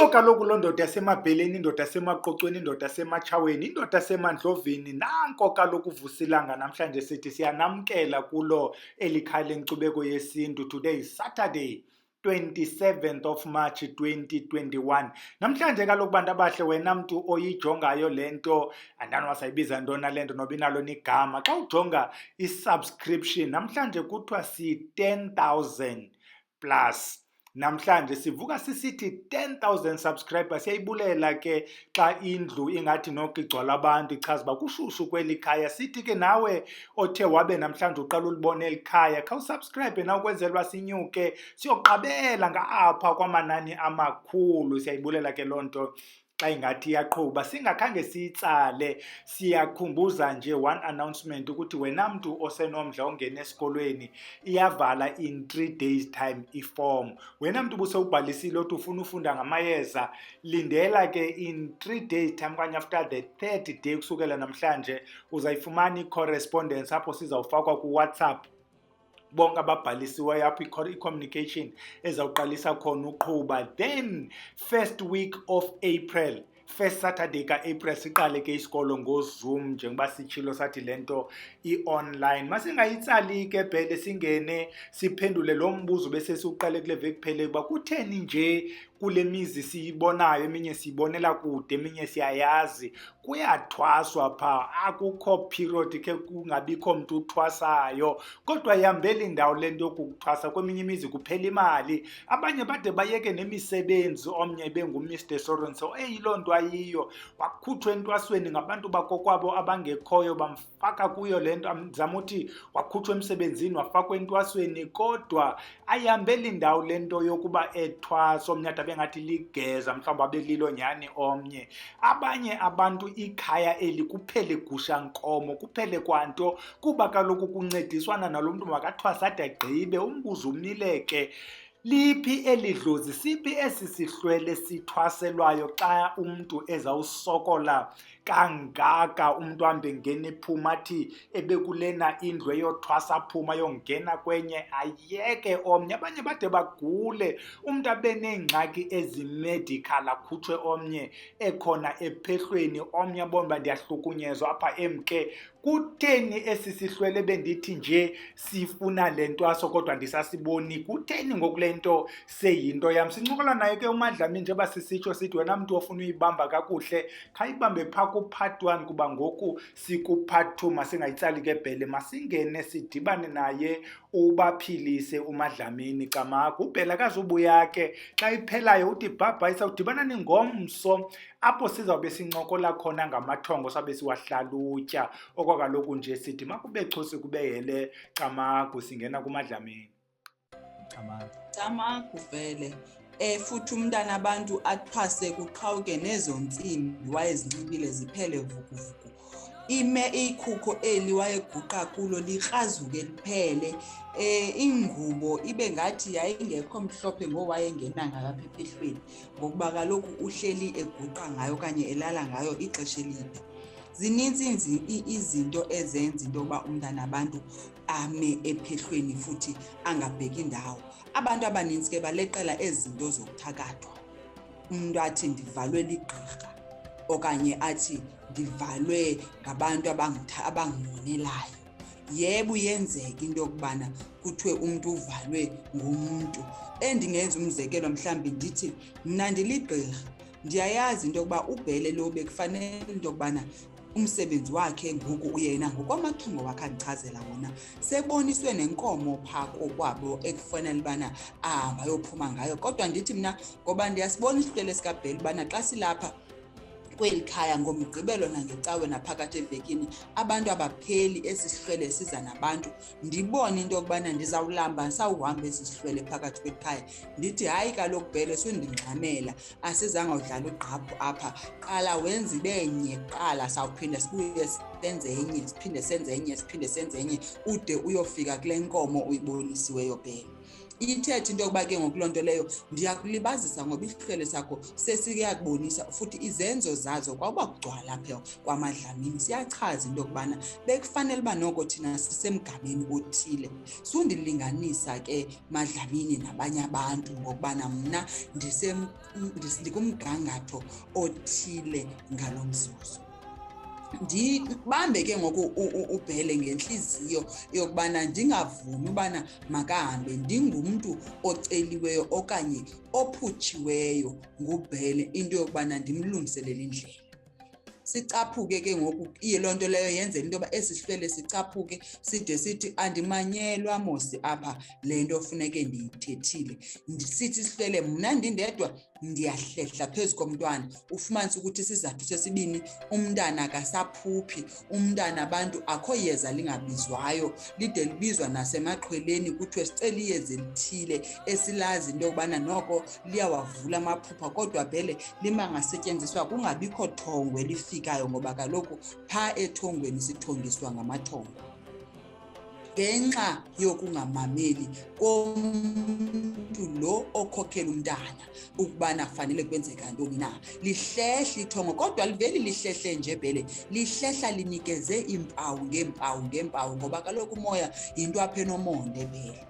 Yiyo kaloku loo ndoda yasemabheleni, indoda yasemaqocweni, indoda yasematshaweni, indoda yasemandlovini. Nanko kaloku uvusilanga namhlanje sithi siyanamkela kulo elikhaya lenkcubeko yesintu. Today is Saturday 27th of March 2021. Namhlanje kaloku bantu abahle, wena mntu oyijongayo lento, andani wasayibiza ntona lento noba inalo nigama. Xa ujonga i-subscription namhlanje kuthiwa si-10,000 plus. Namhlanje sivuka sisithi 10,000 subscribers. Siyayibulela ke xa indlu ingathi noko igcwala abantu, ichaza uba kushushu kweli khaya. Sithi ke nawe othe wabe namhlanje uqala ulibona eli khaya, khawusubscribe na ukwenzela uba sinyuke siyoqabela ngapha kwamanani amakhulu. Siyayibulela ke loo nto xa ingathi iyaqhuba. Singakhange siyitsale, siyakhumbuza nje one announcement ukuthi wena mntu osenomdla ongena esikolweni iyavala in 3 days time iform. Wena mntu ubusewubhalisile othi ufuna ufunda ngamayeza, lindela ke in 3 days time okanye after the 3rd day kusukela namhlanje uzayifumana i-correspondence apho sizawufakwa ku-WhatsApp bonke ababhalisiweyo apho i-communication ezawuqalisa khona uqhuba. Then first week of April, first Saturday ka-April siqale ke isikolo ngoZoom njengoba sitshilo sathi lento i-online. Masingayitsali ke bhele singene siphendule lo mbuzo bese siuqale kule veki phele kuba kutheni nje kule mizi siyibonayo, eminye siyibonela kude, eminye siyayazi kuyathwaswa pha, akukho period ke kungabikho mntu uthwasayo, kodwa ihambela indawo lento yokuthwasa. Kweminye imizi kuphela imali, abanye bade bayeke nemisebenzi, omnye bengu-Mr. Sorenso eyiloo nto ayiyo, wakhutshwa entwasweni ngabantu bakokwabo abangekhoyo, bamfaka kuyo le nto. Zama uthi wakhutshwa emsebenzini wafakwa entwasweni, kodwa ayihambela indawo lento yokuba ethwasa, omnye ade ngathi ligeza, mhlawumbi abe lilo nyani omnye. Abanye abantu ikhaya eli kuphele gusha nkomo, kuphele kwanto, kuba kaloku kuncediswana nalo mntu makathwasa ade agqibe. Umbuzo umnileke, liphi eli dlozi, siphi esi sihlwele sithwaselwayo xa umntu ezawusokola kangaka, umntu ambe ngena ephuma athi ebekulena indlu eyothwasa aphuma yongena kwenye ayeke omnye. Abanye bade bagule, umntu abe neengxaki ezimedical akhutshwe omnye ekhona ephehlweni, omnye abone uba ndiyahlukunyezwa apha emke. Kutheni esi sihlwele bendithi nje sifuna le ntwaso kodwa ndisasiboni? Kutheni ngoku le nto seyinto yam? Sincokola naye ke uMadlamini njengoba sisitsho sithi wena mntu ofuna uyibamba kakuhle khayibambe phaa ku-part 1 kuba ngoku siku-part 2. Masingayitsali ke bhele, masingene sidibane naye ubaphilise uMadlamini Camagu. Ubhele akazubuya ke, xa iphelayo uthi bhabha isawudibana ningomso apho sizawube sincokola khona ngamathongo sabe siwahlalutya. Oko kaloku nje sithi makube chusi kube hele Camagu. Singena kuMadlamini. Camagu vele futhi umntana abantu athwase kuqhawuke nezo ntsimbi wayezinxibile ziphele vukuvuku. Ikhukho eli wayeguqa kulo likrazuke liphele, ingubo ibe ngathi yayingekho mhlophe ngowayengena ngapha ephehlweni, ngokuba kaloku uhleli eguqa ngayo okanye elala ngayo ixesha elide. Zininzi izinto ezenza into yokuba umntana abantu ame ephehlweni futhi angabheki indawo. Abantu abaninzi ke baleqela ezi zinto zokuthakathwa. Umntu athi ndivalwe ligqirha okanye athi ndivalwe ngabantu abanginqwenelayo. Yebo yenzeka into yokubana kuthiwe umntu uvalwe ngumntu. Endingenza umzekelo mhlawumbi ndithi mna ndiligqirha, ndiyayazi into yokuba ubhele lo bekufanele into yokubana umsebenzi wakhe ngoku uyena ngokwamathungo wakhe andichazela wona seboniswe nenkomo phaa kokwabo ekufanele ubana ahamba ayophuma ngayo. Kodwa ndithi mna ngoba ndiyasibona isihlwele sikabhele ubana xa silapha kweli khaya ngomgqibelo nangecawe naphakathi evekini abantu abapheli esihlwele siza nabantu, ndibone into yokubana ndizawulamba sawuhamba esihlwele phakathi kwekhaya. Ndithi hayi kaloku bhele sundingxamela, asizanga udlala ugqaphu apha, qala wenze benye qala sawuphinda sibuye senze enye, siphinde senze enye, siphinde senze enye ude uyofika kule nkomo uyibonisiweyo bhele. ithethe into yokuba ke ngokulonto leyo ndiyakulibazisa ngoba isihlelo sakho sesiyakubonisa futhi izenzo zazo kwaba kugcwala apha kwaMadlamini siyachaza into yokubana bekufanele uba noko thina sisemgameni othile. Sundilinganisa ke Madlamini nabanye abantu ngokubana mna ndikumgangatho othile ngalo mzuzu. Ndibambe ke ngoku uBhele ngenhliziyo yokubana ndingavumi ubana makahambe ndingumntu oceliweyo okanye ophutshiweyo nguBhele into yokubana ndimlungiselele indlela. Sicaphuke ke ngoku iye lonto leyo yenze into yoba esihlele sicaphuke side sithi andimanyelwa mosi apha lento ofuneke ndiyithethile. Sithi sihlele mna ndindedwa ndiyahlehla phezu komntwana ufumanise ukuthi isizathu sesibini umntana akasaphuphi, umntana abantu akho yeza lingabizwayo lide libizwa nasemaqhweleni kuthiwe sicela iyeza elithile esilazi into yokubana noko liyawavula amaphupha kodwa Bhele limangasetyenziswa kungabikho thongo elifikayo ngoba kaloku phaa ethongweni sithongiswa ngamathongo. Ngenxa yokungamameli komuntu lo okhokhela umntana ukubana kufanele kwenzeka ntoni na, lihlehla ithongo kodwa liveli lihlehle nje Bhele, lihlehla linikeze impawu ngeempawu ngoba kaloku umoya yinto apha enomonde Bhele.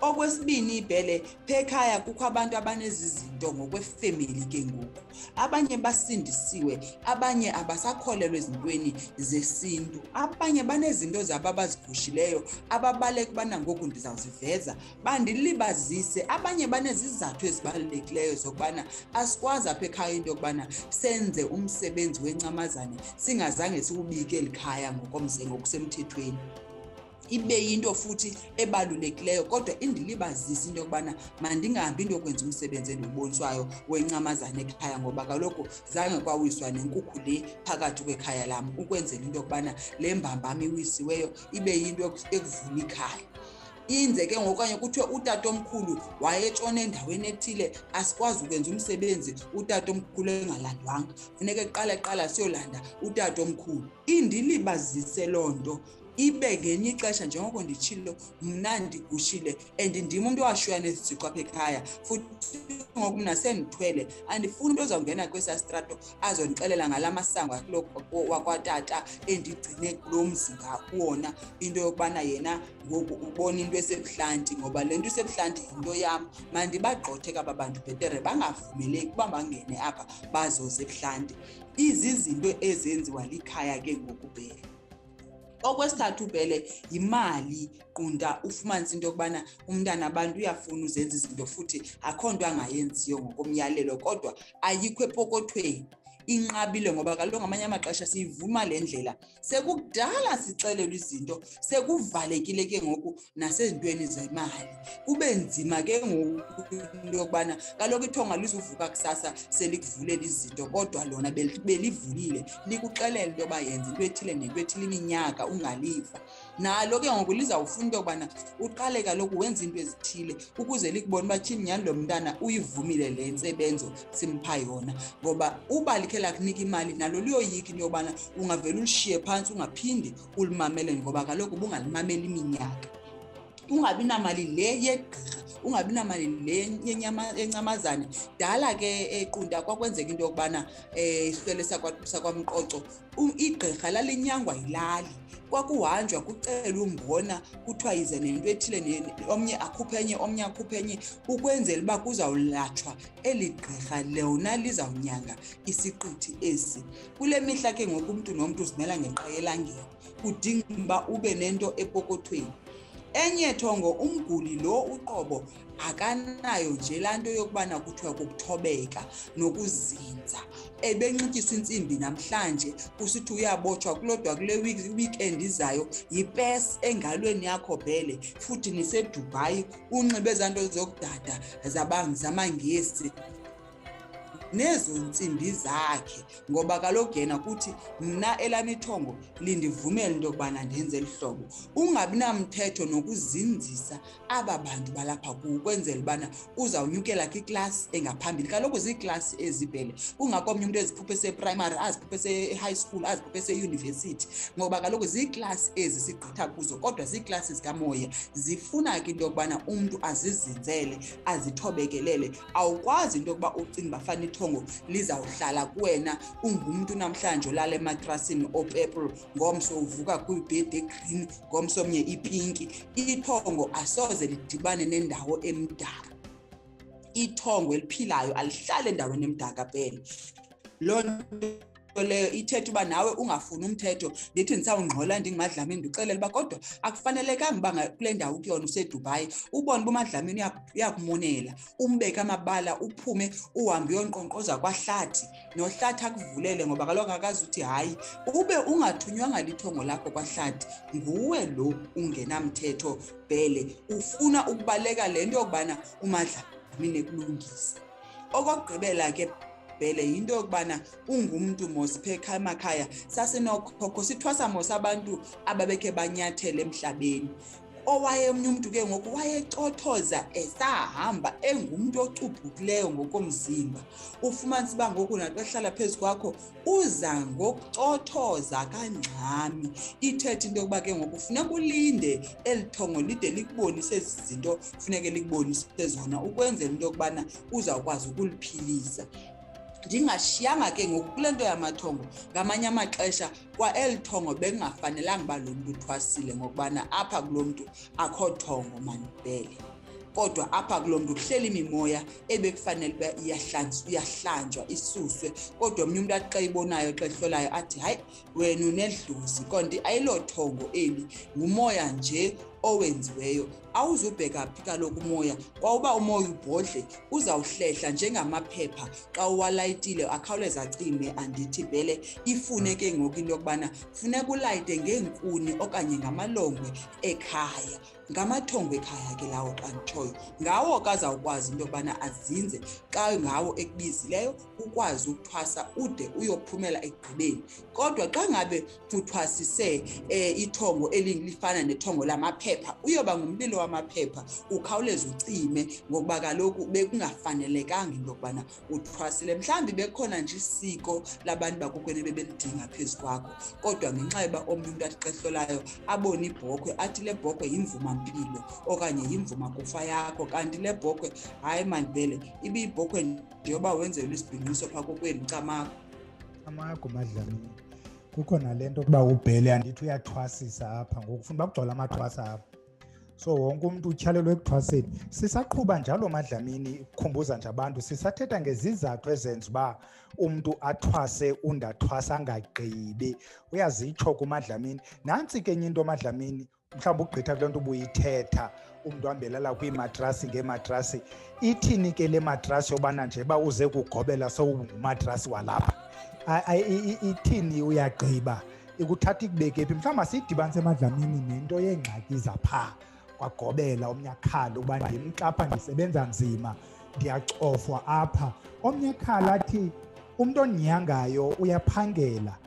Okwesibini Bhele, phekhaya kukho abantu abanezizinto ngokwefamily ke ngoku. Abanye basindisiwe, abanye abasakholelwa ezintweni zesintu, abanye banezinto zabo abazigushileyo ababaleka bana ngoku ndizawuziveza bandilibazise. Abanye banezizathu ezibalulekileyo zokubana asikwazi apha ekhaya into yokubana senze umsebenzi wencamazane singazange siwubike elikhaya ngokusemthethweni. Ibe yinto futhi ebalulekileyo kodwa indilibazisa into yokubana mandingahambi into yokwenza umsebenzi endiboniswayo wencamazane ekhaya ngoba kaloku zange kwawiswa nenkukhu le phakathi kwekhaya lam ukwenzela into yokubana le mbambam iwisiweyo ibe yinto ekuvula ikhaya. Inze ke ngokanye kuthiwe utatomkhulu wayetshona endaweni ethile asikwazi ukwenza umsebenzi utatomkhulu engalandwanga, funeka eqala siyolanda utatomkhulu. Indilibazise lonto ibe ngenye ixesha njengoko nditshilo mna ndigushile and ndim umuntu owashiywa nezitshiqo apha ekhaya futhi ngoku mna sendithwele andifuni into ozawungena kwesastrato azondixelela ngala masango wakwatata endigcine kulo mzi kuwona into yokubana yena ngoku ubona into esebuhlanti ngoba le nto isebuhlanti yinto yam. Mandibagqothe kaba bantu bhetere bangavumeleki uba bangene apha bazoze ebuhlanti. Izizinto ezenziwa likhaya ke ngoku Bhele. Okwesithathu Bhele, yimali qunda ufumanise into yokubana umntana abantu uyafuna uzenza izinto futhi akho nto angayenziyo ngokomyalelo kodwa ayikho epokothweni. Inqabile ngoba kaloku ngamanye amaxesha siyivuma le ndlela sekukudala sixelelwa izinto sekuvalekile ke ngoku nasezintweni zemali. Kube nzima ke ngoku into yokubana kaloku ithonga lizuvuka kusasa selikuvulela izinto kodwa lona belivulile likuxelela into yoba yenza into ethile nento ethile iminyaka ungaliva. Nalo ke ngoku lizawufuna into yokubana uqale kaloku wenza into ezithile ukuze likubone uba tyhini nyhani lo mntana uyivumile le ntsebenzo simpha yona ngoba uba likhe lakunika imali nalo liyoyika into yobana ungavela ulishiye phantsi ungaphindi ulimamele ngoba kaloku bungalimameli iminyaka. Ungabi namali le yegqirha, ungabi namali le yencamazane. Dala ke equnda kwakwenzeka into yokubana isihlelo sakwamqoqo igqirha lalinyangwa yilali. Kwakuhanjwa kucelwa umbona kuthiwa yize nento ethile omnye akhuphenye omnye akhuphenye ukwenzela uba kuzawulatshwa eli gqirha lona lizawunyanga isiqithi esi. Kule mihla ke ngoku umntu nomntu uzimela ngeqhayi elangeni kudinga uba ube nento epokothweni. Enye thongo umguli lo uqobo akanayo nje laa nto yokubana kuthiwa kukuthobeka nokuzinza. Ebenxityiswa intsimbi namhlanje kusithi uyabotshwa kulodwa kule weekend izayo yipesi engalweni yakho Bhele futhi niseDubai unxibe ezaa nto zokudada zamangesi nezo nsimbi zakhe, ngoba kaloku yena kuthi mna elami ithongo lindivumele into yokubana ndenze eli hlobo. Ungabi namthetho nokuzinzisa aba bantu balapha kuwo ukwenzela ubana uzawunyukela kwiklasi engaphambili. Kaloku ziiklasi ezibhele, kungakomnye umntu eziphuphe seprimary, aziphuphe se-high school, aziphuphe seyunivesithi, ngoba kaloku ziiklasi ezi sigqitha kuzo, kodwa ziiklasi zikamoya zifuna ke into yokubana umntu azizinzele, azithobekelele. Awukwazi into yokuba ucinga bafana ithongo lizawuhlala kuwena ungumntu namhlanje olala ematrasini opurple, ngomso uvuka kwibhedi egreen, ngomso omnye ipinki. Ithongo asoze lidibane nendawo emdaka. Ithongo eliphilayo alihlale endaweni emdaka phela. Loo nto leyo ithetha uba nawe ungafuni umthetho. Ndithi ndisawungxola ndinguMadlamini ndixelele uba kodwa akufanelekanga uba kule ndawo kuyona useDubai ubone uba uMadlamini uyakumonela, umbeke amabala, uphume uhambe uyonkqonkqoza kwaHlathi, noHlathi akuvulele, ngoba kaloku akazi uthi hayi. Ube ungathunywanga lithongo lakho kwaHlathi, nguwe lo ungenamthetho vele ufuna ukubaleka le nto yokubana uMadlamini ekulungisa. Okokugqibela ke vele yinto yokubana ungumntu mosiphe emakhaya sasinokhokho sithwasa mos abantu ababekhe banyathele emhlabeni. Owayemnye umntu ke ngoku wayecothoza esahamba engumntu ocubhukileyo ngokomzimba. Ufumanise uba ngoku naxa ehlala phezu kwakho uza ngokucothoza kangxami. Ithetha into yokuba ke ngoku funeka ulinde eli thongo lide likubonise ezi zinto funeke likubonise zona ukwenzela into yokubana uzawukwazi ukuliphilisa. Ndingashiyanga ke ngoku kule nto yamathongo, ngamanye amaxesha kwa eli thongo bekungafanelanga uba lo mntu uthwasile, ngokubana apha kulo mntu akho thongo manibhele. Kodwa apha kulo mntu kuhleli imimoya ebekufanele uba iyahlanjwa isuswe. Kodwa omnye umntu athi xa ibonayo xa ehlolayo athi hayi wena unedluzi, kanti ayilo thongo eli, ngumoya nje owenziweyo. Awuzubheka phi kaloku umoya, kwauba umoya ubhodle uzawuhlehla njengamaphepha xa uwalayitile akhawuleza acime. Andithi vele ifune ke ngoku into yokubana funeka ulayite ngeenkuni okanye ngamalongwe ekhaya. Ngamathongo ekhaya ke lawo xa nditshoyo, ngawo ke azawukwazi into yokubana azinze xa ngawo ekubizileyo ukwazi ukuthwasa ude uyophumela ekugqibeni. Kodwa xa ngabe uthwasise ithongo elifana nethongo lamaphepha, uyoba ngumlilo wamaphepha, ukhawuleze ucime, ngokuba kaloku bekungafanelekanga into yokubana uthwasile. Mhlawumbi bekhona nje isiko labantu bakokwenu bebelidinga phezu kwakho, kodwa ngenxa yoba omnye umntu athi xa ehlolayo abone ibhokhwe athi le bhokhwe yimvumampilo okanye yimvuma kufa yakho, kanti le bhokhwe hayi mandibele ibiyibhokhwe nje yoba wenzelwe isibhinqiso phaa kokwenu Camagu. Camagu Madlamini, kukho nale nto ukuba ubhele andithi uyathwasisa apha, ngoku ufuna uba kugcwala amathwasa apha. So wonke umuntu utyhalelwe ekuthwaseni. Sisaqhuba njalo Madlamini, ukukhumbuza nje abantu, sisathetha ngezizathu ezenza uba umntu athwase undathwasa angagqibi. Uyazitsho kuMadlamini. Nantsi ke enye into Madlamini, mhlawumbi ugqitha kule nto ubuyithetha, umntu uhambelala kwiimatrasi ngeematrasi. Ithini ke le matrasi yobana nje uba uze kugobela sowungumatrasi walapha? Ithini uyagqiba? Ikuthatha ikubeke phi? Mhlawumbi siyidibanise Madlamini nento yeengxaki zaphaa kwagobela, omnye akhala ukuba ndimxapha ndisebenza nzima ndiyacofwa apha. Omnye akhala athi umntu ondinyangayo uyaphangela,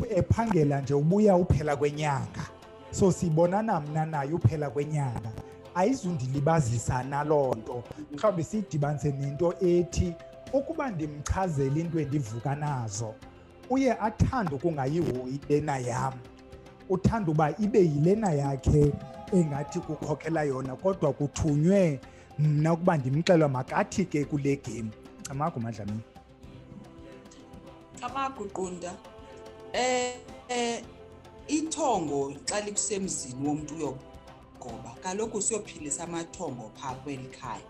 ephangela nje ubuya uphela kwenyanga, so sibonana mna naye uphela kwenyanga. Ayizundilibazisa naloo nto. Mhlawumbi siyidibanise nento ethi ukuba ndimchazela into endivuka nazo uye athande ukungayihoyi lena yam, uthanda uba ibe yilena yakhe engathi kukhokhela yona, kodwa kuthunywe mna ukuba ndimxelwa makathi ke kule game. Camagu Madlamini. Camagu Qunda, ithongo xa likusemzini womntu uyogoba, kaloku siyophilisa amathongo phaa kweli khaya.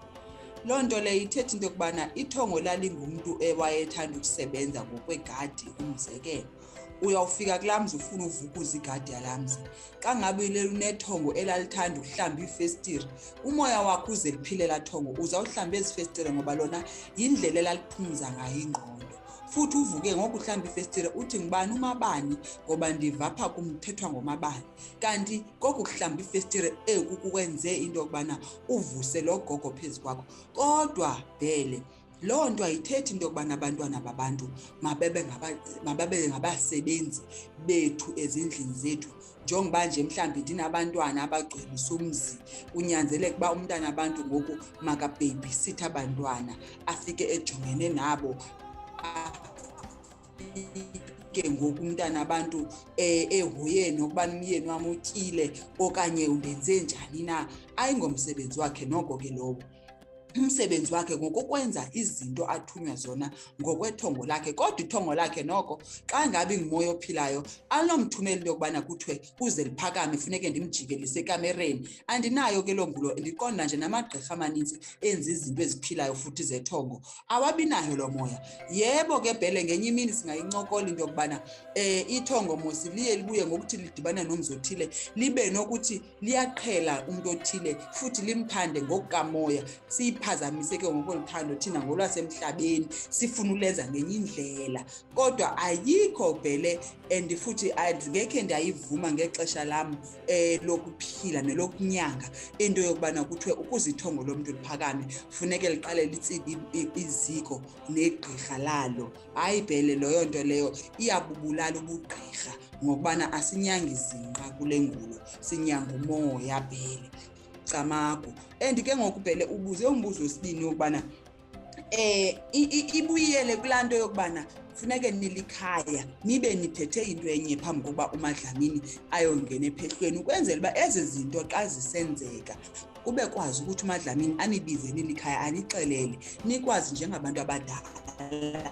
Loo nto leyo ithetha into yokubana ithongo lalingumntu ewayethanda ukusebenza ngokwegadi. Umzekelo, uyawufika kulaa mzi ufuna uvukuza igadi yalaa mzi, xa ngabe lunethongo elalithanda ukuhlamba iifestire, umoya wakho uze liphile laa thongo uzawuhlamba ezi festire, ngoba lona yindlela elaliphumza ngayo ingqondo. Futhi uvuke ngoku uhlamba ifestire uthi ngibani uMabani, ngoba ndiva apha kumthethwa ngoMabani. Kanti koku kuhlamba ifestire kukwenze into yokubana uvuse lo gogo phezu kwakho. Kodwa vele Loo nto ayithethi into yokubana abantwana babantu mababe ngabasebenzi bethu ezindlini zethu. Njengoba nje mhlawumbi ndinabantwana abagcwelisa umzi, kunyanzeleka uba umntana abantu ngoku makababysithe abantwana, afike ejongene nabo, ke ngoku umntana abantu ehoye nokuba umyeni wam utyile okanye undenze njani na. Ayingomsebenzi wakhe noko ke lowo. Umsebenzi wakhe ngokukwenza izinto athunywa zona ngokwethongo lakhe. Kodwa ithongo lakhe noko xa ngabe ingumoya ophilayo alinomthumela into yokubana kuthiwe uze liphakame funeke ndimjikelise ekamereni. Andinayo ke loo ngulo. Ndiqonda nje namagqirha amaninzi enza izinto eziphilayo futhi zethongo awabinayo loo moya. Yebo ke Bhele, ngenye imini singayincokola into yokubana ithongo mosi liye libuye ngokuthi lidibana nomzi othile libe nokuthi liyaqhela umuntu othile futhi limthande ngokukamoya. Siphazamise ke ngokuthando thina ngolwasemhlabeni sifuna ulenza ngenye indlela, kodwa ayikho Bhele. And futhi ngekhe ndayivuma ngexesha lam lokuphila nelokunyanga into yokubana kuthiwe ukuze ithongo lomuntu liphakame funeke liqale litsibe iziko negqirha lalo. Hayi Bhele, leyo nto leyo iyabubulala ubugqirha ngokubana asinyanga izinqa kule ngulo, sinyanga umoya Bhele. Camago. And ke ngoku Bhele ubuze umbuzo wesibini ukubana ibuyele kulaa nto yokubana funeke nilikhaya nibe niphethe into enye phambi kokuba uMadlamini ayongena ephehlweni, ukwenzela uba ezi zinto xa zisenzeka kube kwazi ukuthi uMadlamini anibize nilikhaya anixelele, nikwazi njengabantu abadala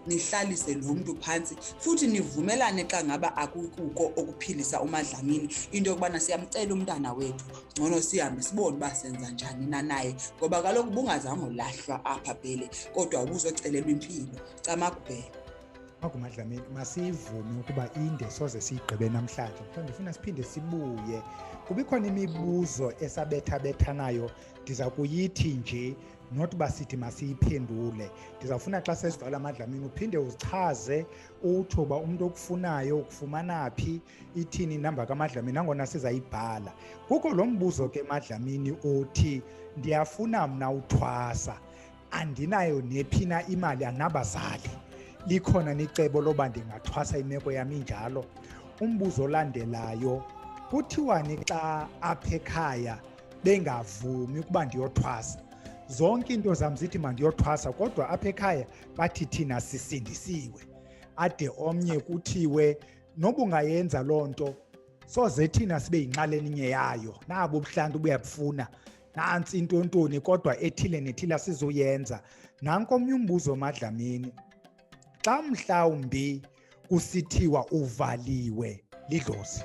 nihlalise lo muntu phansi futhi nivumelane xa ngaba akukuko okuphilisa uMadlamini into yokubana siyamcela umntana wethu ngcono sihambe sibone uba senza njani naye, ngoba kaloku bungazange ulahlwa apha Bhele kodwa ubuzocelelwa impilo. Camagu Bhele. MaguMadlamini, masivume ukuba inde soze siyigqibe namhlanje. Mhlawumbe ndifuna siphinde sibuye. Kubikhona imibuzo esabethabethanayo, ndiza kuyithi nje not basithi masiyiphendule. Ndizawufuna xa sesivala Madlamini uphinde uzichaze utsho uba umuntu okufunayo ukufumana phi, ithini inamba kaMadlamini nangona sizayibhala. Kukho lo mbuzo ke Madlamini othi ndiyafuna mna uthwasa, andinayo nephina imali, anabazali, likhona nicebo loba ndingathwasa imeko yami njalo? Umbuzo olandelayo, kuthiwani xa apha ekhaya bengavumi ukuba ndiyothwasa? Zonke into zam zithi mandiyothwasa kodwa apha ekhaya bathi thina sisindisiwe. Ade omnye kuthiwe noba ungayenza loo nto soze thina sibe yinxalenye yayo, nabo ubuhlanti buyabufuna, nantsi intontoni kodwa ethile nethile sizoyenza. Nanko omnye umbuzo Madlamini, xa mhlawumbi kusithiwa uvaliwe lidlozi,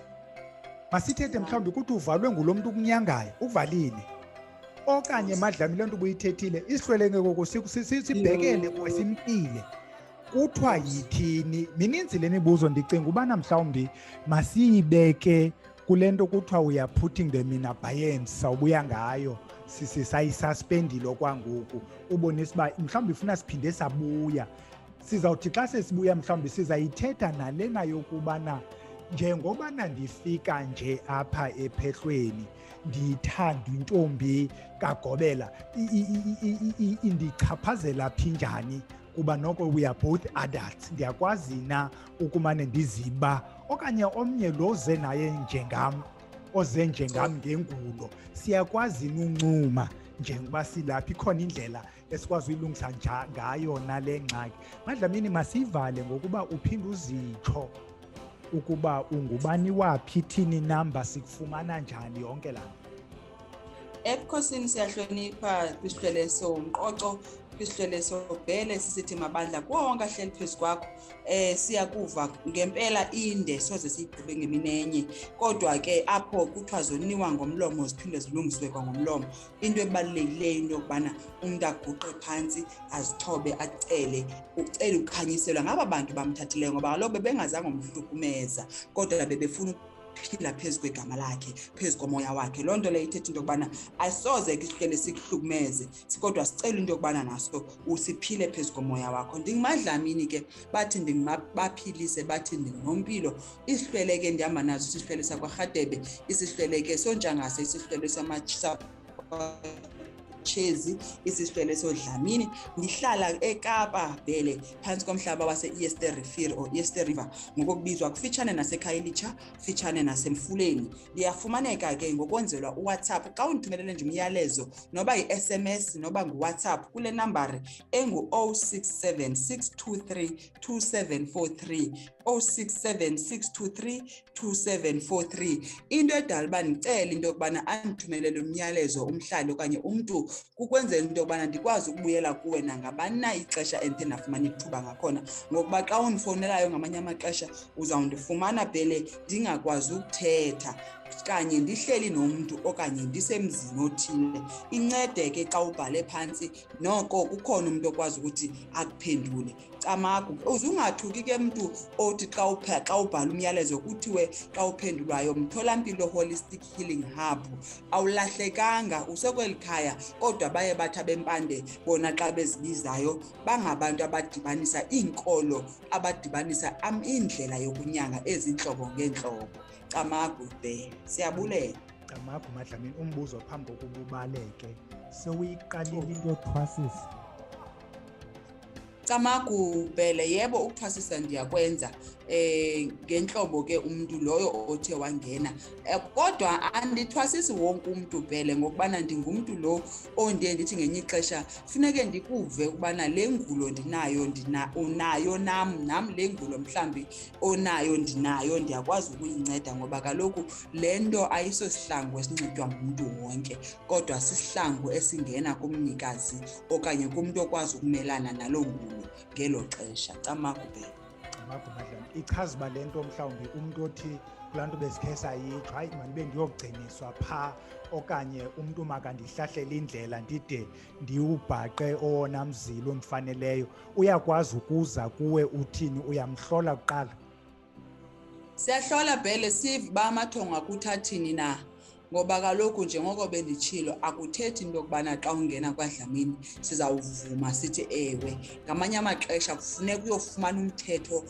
masithethe mhlawumbi ukuthi uvalwe ngulo mntu ukunyangayo, uvalile, okanye Madlamini le nto ubuyithethile isihlweleke ngoku sibhekele kuwe simkile, kuthiwa yithini? Mininzi le mibuzo, ndicinga ubana mhlawumbi masiyibeke kule nto kuthiwa we are putting them in abeyance, sawubuya ngayo sayisuspendile okwangoku, ubonisa uba mhlawumbi ifuna siphinde sabuya. Sizawuthi xa sesibuya mhlawumbi sizayithetha nalena yokubana njengobana ndifika nje apha ephehlweni ndiyithanda intombi kaGobela, indichaphazela phi njani? Kuba noko we are both adults, ndiyakwazi na ukumane ndiziba? Okanye omnye lo oze naye njengam, oze njengam ngengulo, siyakwazi uncuma njengoba silapha, ikhona indlela esikwazi uyilungisa ngayo nale ngxaki. Madlamini, masiyivale ngokuba uphinde uzitsho ukuba ungubani waphi, thini namba, sikufumana njani yonke laa nto. Ebukhosini siyahlonipha kwisihlwele somqoqo, kwisihlwele soBhele, sisithi mabandla kuwo wonke ahleli phezu kwakho. Siyakuva ngempela inde soze siyigqibe ngeminenye, kodwa ke apho kuthiwa zoniwa ngomlomo ziphinde zilungiswe kwangomlomo. Into ebalulekileyo into yokubana umuntu aguqe phansi azithobe acele ukukhanyiselwa ngaba bantu bamthathileyo, ngoba kaloku bebengazange umhlukumeza kodwa bebefuna phila phezu kwegama lakhe, phezu komoya wakhe. Loo nto leyo ithetha into yokubana asoze ke isihlwele sikuhlukumeze, kodwa sicela into yokubana naso usiphile phezu komoya wakho. NdinguMadlamini ke, bathi baphilise, bathi ndinginompilo. Isihlwele ke ndihamba nazo isihlwele sakwaRhadebe, isihlwele ke soNjangase, isihlwele Chezi isihlwele soDlamini ndihlala eKapa vele phansi komhlaba wase-Eastern River ngokubizwa kufitshane naseKhayelitsha fitshane naseMfuleni. Ndiyafumana ke ngokwenzelwa uWhatsApp xa undithumelele nje umyalezo noba yi-SMS noba nguWhatsApp kule nambari engu-067 623 2743 067 623 2743. Into edala uba ndicele into yokubana andithumelele umyalezo umhlali okanye umntu kukwenzela into yokubana ndikwazi ukubuyela kuwe nangabani na ixesha endithe ndafumana ithuba ngakhona, ngokuba xa undifowunelayo ngamanye amaxesha uzawundifumana vele ndingakwazi ukuthetha kanye ndihleli nomntu okanye ndisemzini othile. Incede ke xa ubhale phantsi noko kukhona umuntu okwazi ukuthi akuphendule. Camagu uzungathuki ke mntu othi xa ubhala umyalezo kuthiwe xa uphendulwayo Mtholampilo Holistic Healing Hub. Awulahlekanga, usekweli khaya, kodwa baye bathi abempande bona xa bezibizayo bangabantu abadibanisa iinkolo, abadibanisa indlela yokunyanga ezintlobo ngeentlobo. Camagu be siyabulela. Camagu Madlamini, umbuzo phambi kokuba ubaleke, sewuyiqalile into yokuthwasisa? Camagu Bhele, yebo ukuthwasisa ndiyakwenza ngenhlobo ke umuntu loyo othe wangena, kodwa andithwasisi wonke umuntu Bhele ngokubana ndingumuntu lo ondiye ndithi ngenye ixesha funeke ndikuve ukubana le ngulo unayo nam le ngulo mhlambi onayo ndinayo, ndiyakwazi ukuyinceda ngoba kaloku le nto ayiso sihlangu esinxitywa ngumuntu wonke, kodwa sisihlangu esingena kumnikazi okanye kumntu okwazi ukumelana naloo ngulo ngelo xesha. Camagu Bhele. Camagu Madlamini, ichaza uba le nto mhlawumbi umntu othi kulaa nto besikhe sayitsho hayi mandibe ndiyogciniswa phaa, okanye umntu makandihlahlele indlela ndide ndiwubhaqe owona mzila ondifaneleyo, uyakwazi ukuza kuwe uthini, uyamhlola kuqala? Siyahlola Bhele sive uba amathongo akuthathini na, ngoba kaloku njengoko benditshilo akuthethi into yokubana xa ungena kwaDlamini sizawuvuma sithi ewe. Ngamanye amaxesha kufuneka uyofumana umthetho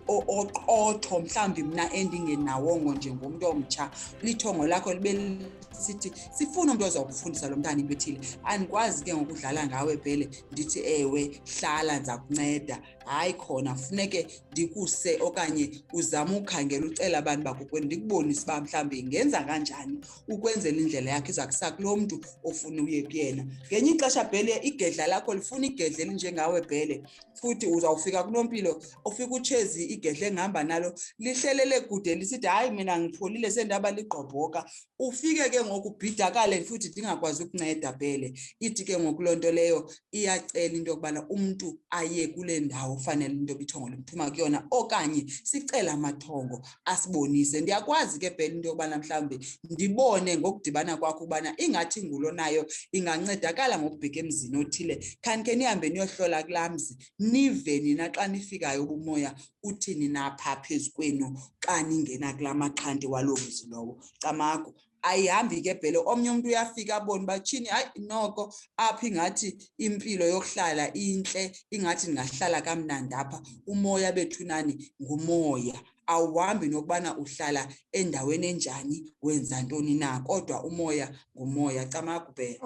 oqotho mhlawumbi mna endingenawongo njengomntu omtsha, lithongo lakho libe sithi sifuna umntu ozawukufundisa lo mntana into ethile. Andikwazi ke ngokudlala ngawe Bhele ndithi ewe hlala ndiza kunceda. Hayi, khona funeke ndikuse okanye uzama ukhangela ucela abantu bakokwenu ndikubonise uba mhlawumbi ngenza kanjani ukwenzela indlela yakhe iza kusa kulo mntu ofuna uye kuyena. Ngenye ixesha Bhele igedla lakho lifuna igedla elinjengawe Bhele, futhi uzawufika kunompilo ufika uChezi igedla engihamba nalo lihlelele kude lisithi hayi mina ngipholile sendaba ligqobhoka, ufike ke ngokubhidakale futhi ndingakwazi ukunceda Bhele. Ithi ke ngokuloo nto leyo iyacela into yokubana umntu aye kule ndawo fanele into bithongo limthuma kuyona, okanye sicela amathongo asibonise. Ndiyakwazi ke Bhele into yokubana mhlawumbi ndibone ngokudibana kwakho ukubana ingathi ngulo nayo ingancedakala ngokubheka emzini othile. Khanike nihambe niyohlola kulaa mzi nive nina xa nifikayo ubumoya uthini napha phezu kwenu xa ningena kulaa maxhanti waloo mzi lowo. Camagu ayihambi ke Bhele, omnye umuntu uyafika abone batshini hayi noko apha ingathi impilo yokuhlala intle, ingathi ndingahlala kamnandi apha. Umoya bethunani ngumoya, awuhambi nokubana uhlala endaweni enjani wenza ntoni na, kodwa umoya ngumoya. Camagu Bhele.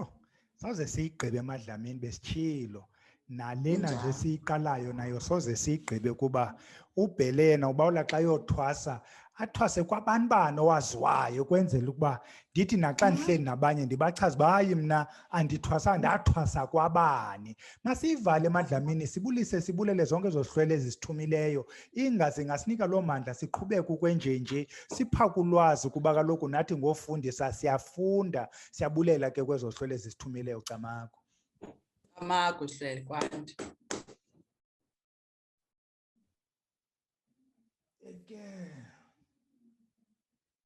Soze siyigqibe eMadlamini besitshilo nalena nje siyiqalayo nayo soze siyigqibe kuba uBhele yena ubawula xa yothwasa athwase kwabanibani owaziwayo kwenzela ukuba ndithi naxa ndihleli nabanye ndibachaze uba hayi mna andithwasa ndathwasa kwabani. Masiyivale eMadlamini sibulele zonke ezohlwele ezisithumileyo, ingaze ngasinika loo mandla siqhubeke ukwenjenje sipha ulwazi kuba kaloku nathi ngofundisa siyafunda. Siyabulela ke kwezohlwele ezisithumileyo. Camagu. Camagu Hlele kwanti. Again.